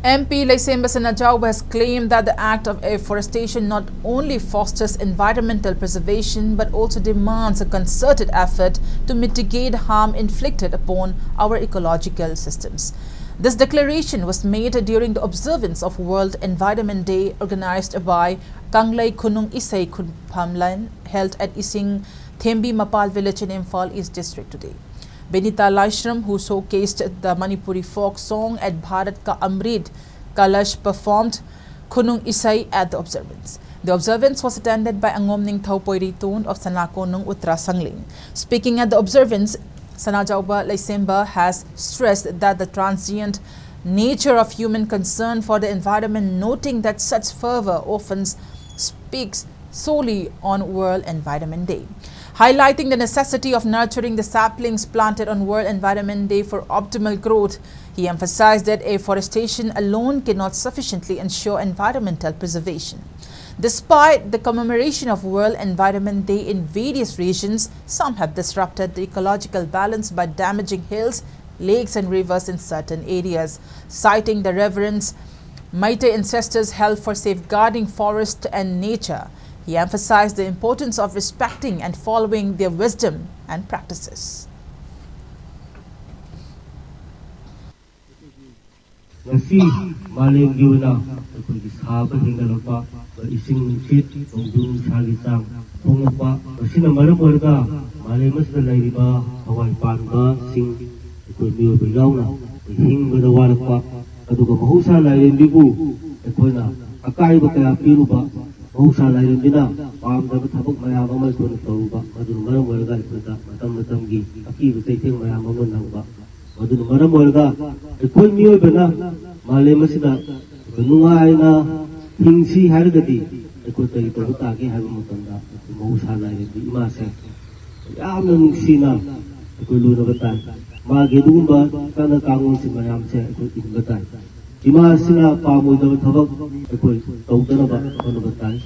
MP Leishemba Sanajaoba has claimed that the act of afforestation not only fosters environmental preservation but also demands a concerted effort to mitigate harm inflicted upon our ecological systems. This declaration was made during the observance of World Environment Day organized by Kanglai Khunung Isai Khunphamlan held at Ising Thembi Mapal village in Imphal East District today. Benita Leishemba, who showcased the Manipuri folk song at Bharat Ka Amrit Kalash, performed Khunung Isai at the observance. The observance was attended by Angomning Thaupoiritun of Sanakonung Utra Sangling. Speaking at the observance, Sanajaoba Leishemba has stressed that the transient nature of human concern for the environment, noting that such fervor often speaks solely on World Environment Day. Highlighting the necessity of nurturing the saplings planted on World Environment Day for optimal growth, he emphasized that afforestation alone cannot sufficiently ensure environmental preservation. Despite the commemoration of World Environment Day in various regions, some have disrupted the ecological balance by damaging hills, lakes and rivers in certain areas. Citing the reverence Meitei ancestors held for safeguarding forest and nature, he emphasized the importance of respecting and following their wisdom and practices. Ngasi maleng giuna akogi saba hingalapa ising sit ongdung salisang pongpa asina maram orga maleng masda lairiba hawai panga sing akoi miyo bilauna hingba warpa aduga mahusa lairin bibu akoina akai ba kaya piruba mahusa lairin bina pamda thabuk mayam amal tun tauba adu maram orga ikota matam gi aki tetheng mayam amal nangba adu maram orga ikoi miyo bina malem asida nuaina hingsi hargadi ekota ito tage haru mutanda mahusa lairin bi ima se yam nungsina ekoi lu batai ma gedumba sana kangun si mayam se ekoi in batai ima sina pamu do thabak ekoi tawdana ba batai